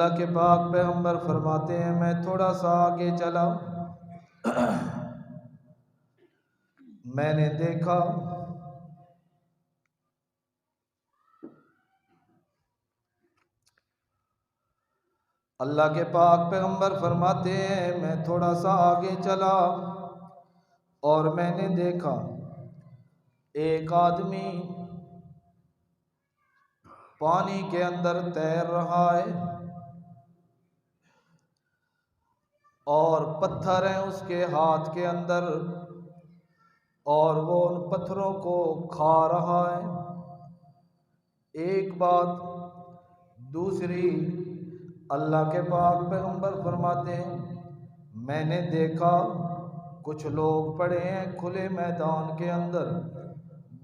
اللہ کے پاک پیغمبر فرماتے ہیں میں تھوڑا سا آگے چلا، میں نے دیکھا اللہ کے پاک پیغمبر فرماتے ہیں میں تھوڑا سا آگے چلا اور میں نے دیکھا ایک آدمی پانی کے اندر تیر رہا ہے اور پتھر ہیں اس کے ہاتھ کے اندر اور وہ ان پتھروں کو کھا رہا ہے۔ ایک بات، دوسری، اللہ کے پاک پیغمبر فرماتے ہیں میں نے دیکھا کچھ لوگ پڑے ہیں کھلے میدان کے اندر،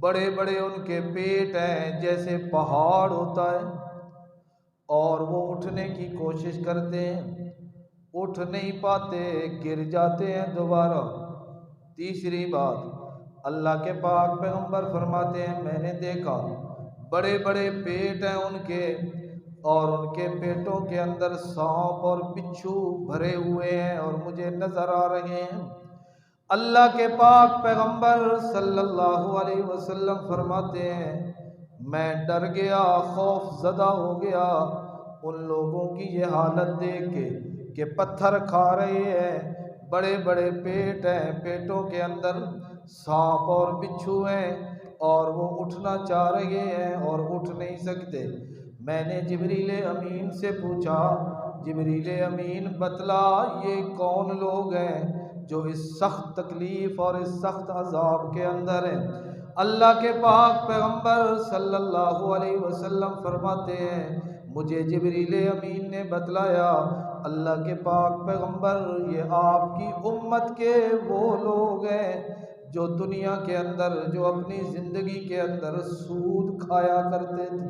بڑے بڑے ان کے پیٹ ہیں جیسے پہاڑ ہوتا ہے، اور وہ اٹھنے کی کوشش کرتے ہیں، اٹھ نہیں پاتے، گر جاتے ہیں دوبارہ۔ تیسری بات، اللہ کے پاک پیغمبر فرماتے ہیں میں نے دیکھا بڑے بڑے پیٹ ہیں ان کے، اور ان کے پیٹوں کے اندر سانپ اور بچھو بھرے ہوئے ہیں اور مجھے نظر آ رہے ہیں۔ اللہ کے پاک پیغمبر صلی اللہ علیہ وسلم فرماتے ہیں میں ڈر گیا، خوف زدہ ہو گیا ان لوگوں کی یہ حالت دیکھ کے کہ پتھر کھا رہے ہیں، بڑے بڑے پیٹ ہیں، پیٹوں کے اندر سانپ اور بچھو ہیں اور وہ اٹھنا چاہ رہے ہیں اور اٹھ نہیں سکتے۔ میں نے جبریل امین سے پوچھا جبریل امین بتلا یہ کون لوگ ہیں جو اس سخت تکلیف اور اس سخت عذاب کے اندر ہیں؟ اللہ کے پاک پیغمبر صلی اللہ علیہ وسلم فرماتے ہیں مجھے جبریل امین نے بتلایا اللہ کے پاک پیغمبر یہ آپ کی امت کے وہ لوگ ہیں جو دنیا کے اندر، جو اپنی زندگی کے اندر سود کھایا کرتے تھے۔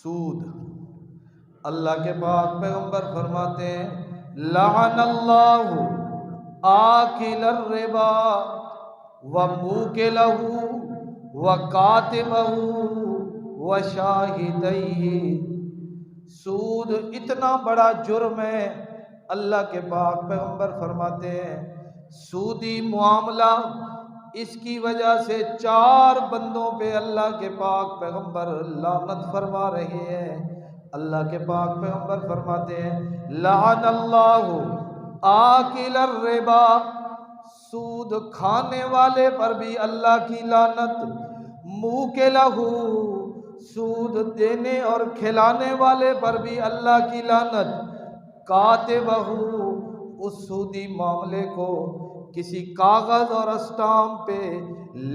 سود، اللہ کے پاک پیغمبر فرماتے ہیں لعن اللہ آکل الربا وموکلہ وکاتبہ وشاہدیہ۔ سود اتنا بڑا جرم ہے، اللہ کے پاک پیغمبر فرماتے ہیں سودی معاملہ اس کی وجہ سے 4 بندوں پہ اللہ کے پاک پیغمبر لعنت فرما رہے ہیں۔ اللہ کے پاک پیغمبر فرماتے ہیں لعن اللہ آکل الربا، سود کھانے والے پر بھی اللہ کی لعنت، موکلہ، سود دینے اور کھلانے والے پر بھی اللہ کی لعنت، کاتبہ، اس سودی معاملے کو کسی کاغذ اور اسٹامپ پہ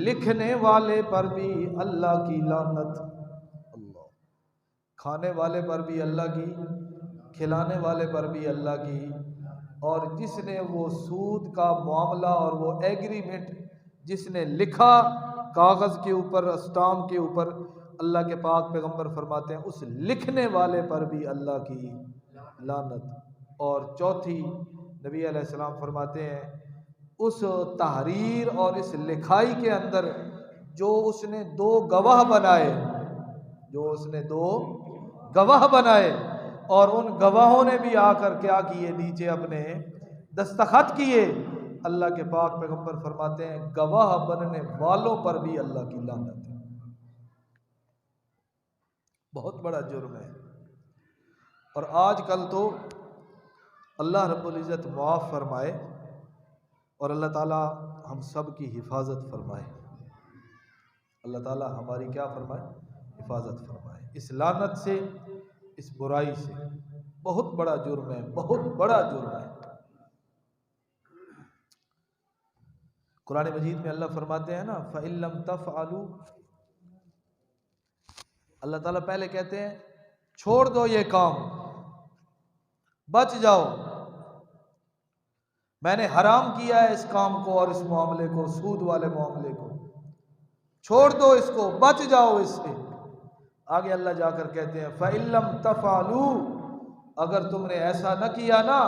لکھنے والے پر بھی اللہ کی لعنت۔ اللہ، کھانے والے پر بھی اللہ کی، کھلانے والے پر بھی اللہ کی، اور جس نے وہ سود کا معاملہ اور وہ ایگریمنٹ جس نے لکھا کاغذ کے اوپر، اسٹامپ کے اوپر، اللہ کے پاک پیغمبر فرماتے ہیں اس لکھنے والے پر بھی اللہ کی لعنت۔ اور چوتھی، نبی علیہ السلام فرماتے ہیں اس تحریر اور اس لکھائی کے اندر جو اس نے 2 گواہ بنائے، جو اس نے 2 گواہ بنائے اور ان گواہوں نے بھی آ کر کیا کیے، نیچے اپنے دستخط کیے، اللہ کے پاک پیغمبر فرماتے ہیں گواہ بننے والوں پر بھی اللہ کی لعنت ہے۔ بہت بڑا جرم ہے۔ اور آج کل تو اللہ رب العزت معاف فرمائے اور اللہ تعالی ہم سب کی حفاظت فرمائے، اللہ تعالی ہماری کیا فرمائے؟ حفاظت فرمائے اس لعنت سے، اس برائی سے۔ بہت بڑا جرم ہے، بہت بڑا جرم ہے۔ قرآن مجید میں اللہ فرماتے ہیں نا فَإِن لَّمْ تَفْعَلُوا، اللہ تعالیٰ پہلے کہتے ہیں چھوڑ دو یہ کام، بچ جاؤ، میں نے حرام کیا ہے اس کام کو اور اس معاملے کو، سود والے معاملے کو، چھوڑ دو اس کو، بچ جاؤ اس سے۔ آگے اللہ جا کر کہتے ہیں فَإِن لَّمْ تَفْعَلُوا، اگر تم نے ایسا نہ کیا نا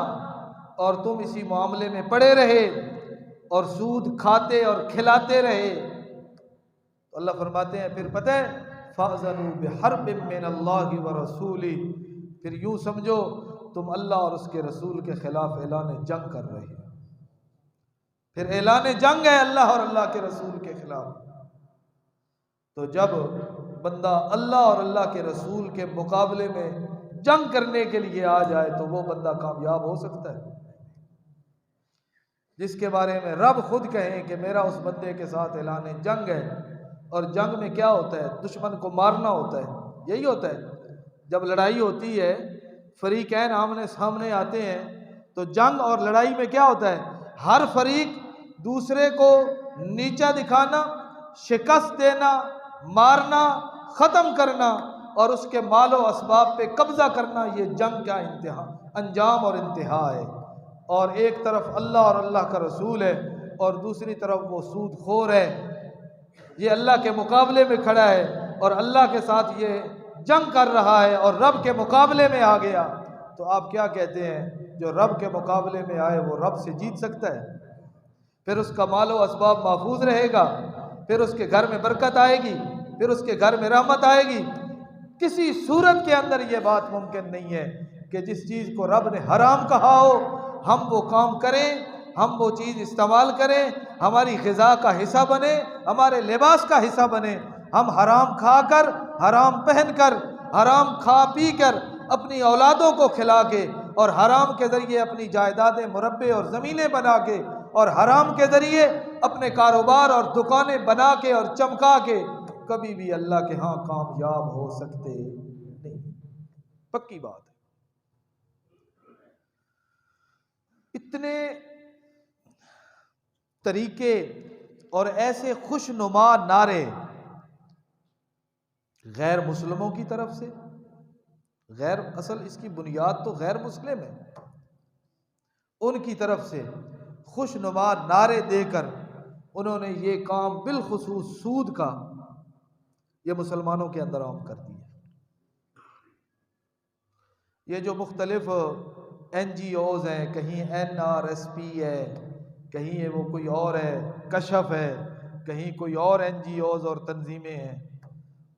اور تم اسی معاملے میں پڑے رہے اور سود کھاتے اور کھلاتے رہے، تو اللہ فرماتے ہیں پھر پتہ ہے فَأْذَنُوا بِحَرْبٍ مِّنَ اللَّهِ وَرَسُولِهِ، پھر یوں سمجھو تم اللہ اور اس کے رسول کے خلاف اعلان جنگ کر رہے ہیں۔ پھر اعلان جنگ ہے اللہ اور اللہ کے رسول کے خلاف۔ تو جب بندہ اللہ اور اللہ کے رسول کے مقابلے میں جنگ کرنے کے لیے آ جائے تو وہ بندہ کامیاب ہو سکتا ہے، جس کے بارے میں رب خود کہیں کہ میرا اس بندے کے ساتھ اعلان جنگ ہے۔ اور جنگ میں کیا ہوتا ہے؟ دشمن کو مارنا ہوتا ہے، یہی ہوتا ہے۔ جب لڑائی ہوتی ہے، فریقین آمنے سامنے آتے ہیں، تو جنگ اور لڑائی میں کیا ہوتا ہے؟ ہر فریق دوسرے کو نیچا دکھانا، شکست دینا، مارنا، ختم کرنا اور اس کے مال و اسباب پہ قبضہ کرنا، یہ جنگ کا انجام اور انتہا ہے۔ اور ایک طرف اللہ اور اللہ کا رسول ہے اور دوسری طرف وہ سود خور ہے، یہ اللہ کے مقابلے میں کھڑا ہے اور اللہ کے ساتھ یہ جنگ کر رہا ہے اور رب کے مقابلے میں آ گیا۔ تو آپ کیا کہتے ہیں؟ جو رب کے مقابلے میں آئے وہ رب سے جیت سکتا ہے؟ پھر اس کا مال و اسباب محفوظ رہے گا، پھر اس کے گھر میں برکت آئے گی، پھر اس کے گھر میں رحمت آئے گی؟ کسی صورت کے اندر یہ بات ممکن نہیں ہے کہ جس چیز کو رب نے حرام کہا ہو ہم وہ کام کریں، ہم وہ چیز استعمال کریں، ہماری غذا کا حصہ بنے، ہمارے لباس کا حصہ بنے، ہم حرام کھا کر، حرام پہن کر، حرام کھا پی کر اپنی اولادوں کو کھلا کے اور حرام کے ذریعے اپنی جائیدادیں مربع اور زمینیں بنا کے اور حرام کے ذریعے اپنے کاروبار اور دکانیں بنا کے اور چمکا کے کبھی بھی اللہ کے ہاں کامیاب ہو سکتے نہیں، پکی بات ہے۔ اتنے طریقے اور ایسے خوشنما نعرے غیر مسلموں کی طرف سے، اصل اس کی بنیاد تو غیر مسلم ہے، ان کی طرف سے خوشنما نعرے دے کر انہوں نے یہ کام بالخصوص سود کا یہ مسلمانوں کے اندر عام کر دیا۔ یہ جو مختلف NGOs ہیں، کہیں NRSP ہے، کہیں وہ کوئی اور ہے، کشف ہے، کہیں کوئی اور NGOs اور تنظیمیں ہیں،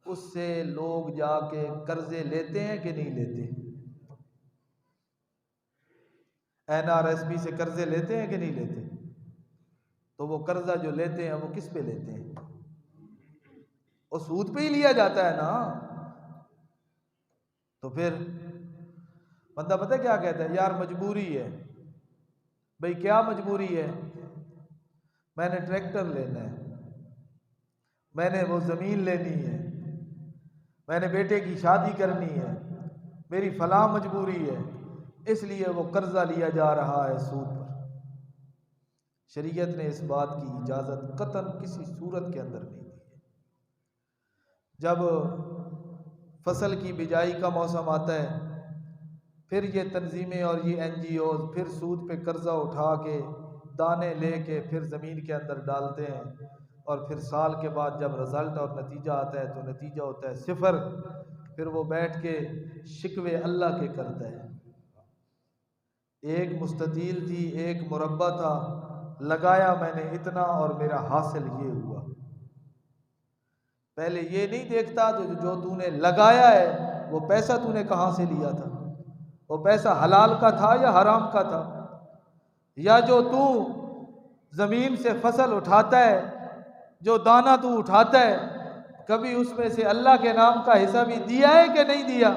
اس سے لوگ جا کے قرضے لیتے ہیں کہ نہیں لیتے؟ NRSP سے قرضے لیتے ہیں کہ نہیں لیتے؟ تو وہ قرضہ جو لیتے ہیں وہ کس پہ لیتے ہیں؟ وہ سود پہ ہی لیا جاتا ہے نا۔ تو پھر بندہ پتہ کیا کہتا ہے؟ یار مجبوری ہے۔ بھئی کیا مجبوری ہے؟ میں نے ٹریکٹر لینا ہے، میں نے وہ زمین لینی ہے، میں نے بیٹے کی شادی کرنی ہے، میری فلاں مجبوری ہے، اس لیے وہ قرضہ لیا جا رہا ہے سود پر۔ شریعت نے اس بات کی اجازت قطعاً کسی صورت کے اندر نہیں دی ہے۔ جب فصل کی بجائی کا موسم آتا ہے، پھر یہ تنظیمیں اور یہ NGOs پھر سود پہ قرضہ اٹھا کے دانے لے کے پھر زمین کے اندر ڈالتے ہیں، اور پھر سال کے بعد جب رزلٹ اور نتیجہ آتا ہے تو نتیجہ ہوتا ہے 0۔ پھر وہ بیٹھ کے شکوے اللہ کے کرتا ہے، ایک مستطیل تھی، ایک مربع تھا، لگایا میں نے اتنا اور میرا حاصل یہ ہوا۔ پہلے یہ نہیں دیکھتا تو جو تو نے لگایا ہے وہ پیسہ تو نے کہاں سے لیا تھا، وہ پیسہ حلال کا تھا یا حرام کا تھا، یا جو تو زمین سے فصل اٹھاتا ہے، جو دانہ تو اٹھاتا ہے، کبھی اس میں سے اللہ کے نام کا حصہ بھی دیا ہے کہ نہیں دیا؟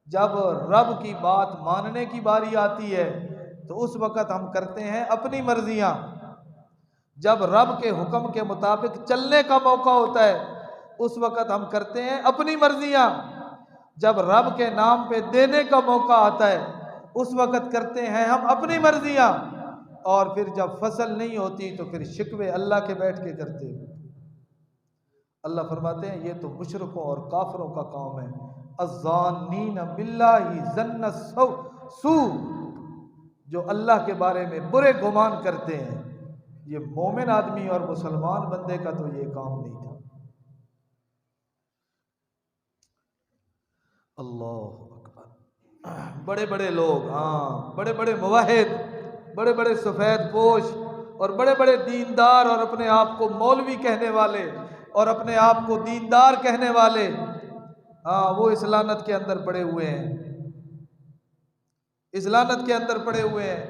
جب رب کی بات ماننے کی باری آتی ہے تو اس وقت ہم کرتے ہیں اپنی مرضیاں، جب رب کے حکم کے مطابق چلنے کا موقع ہوتا ہے اس وقت ہم کرتے ہیں اپنی مرضیاں، جب رب کے نام پہ دینے کا موقع آتا ہے اس وقت کرتے ہیں ہم اپنی مرضیاں، اور پھر جب فصل نہیں ہوتی تو پھر شکوے اللہ کے بیٹھ کے کرتے ہیں۔ اللہ فرماتے ہیں یہ تو مشرکوں اور کافروں کا کام ہے، الظانین باللہ ظن السوء، جو اللہ کے بارے میں برے گمان کرتے ہیں۔ یہ مومن آدمی اور مسلمان بندے کا تو یہ کام نہیں تھا۔ اللہ اکبر، بڑے بڑے لوگ، ہاں بڑے بڑے موحد، بڑے بڑے سفید پوش اور بڑے بڑے دیندار اور اپنے آپ کو مولوی کہنے والے اور اپنے آپ کو دیندار کہنے والے، وہ اس لعنت کے اندر پڑے ہوئے ہیں، اس لعنت کے اندر پڑے ہوئے ہیں۔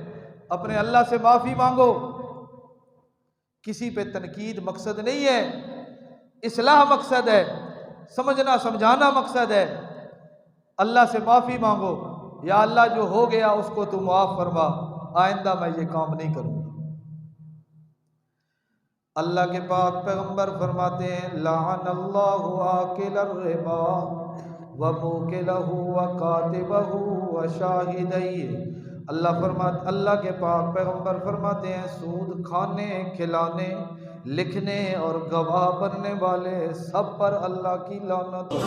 اپنے اللہ سے معافی مانگو، کسی پہ تنقید مقصد نہیں ہے، اصلاح مقصد ہے، سمجھنا سمجھانا مقصد ہے۔ اللہ سے معافی مانگو، یا اللہ جو ہو گیا اس کو تو معاف فرما، آئندہ میں یہ کام نہیں کروں گا۔ اللہ کے پاک پیغمبر فرماتے ہیں لعن اللہ آکل الربا وموکلہ وکاتبہ وشاہدیہ۔ اللہ کے پاک پیغمبر فرماتے ہیں سود کھانے، کھلانے، لکھنے اور گواہ بننے والے سب پر اللہ کی لعنت ہو۔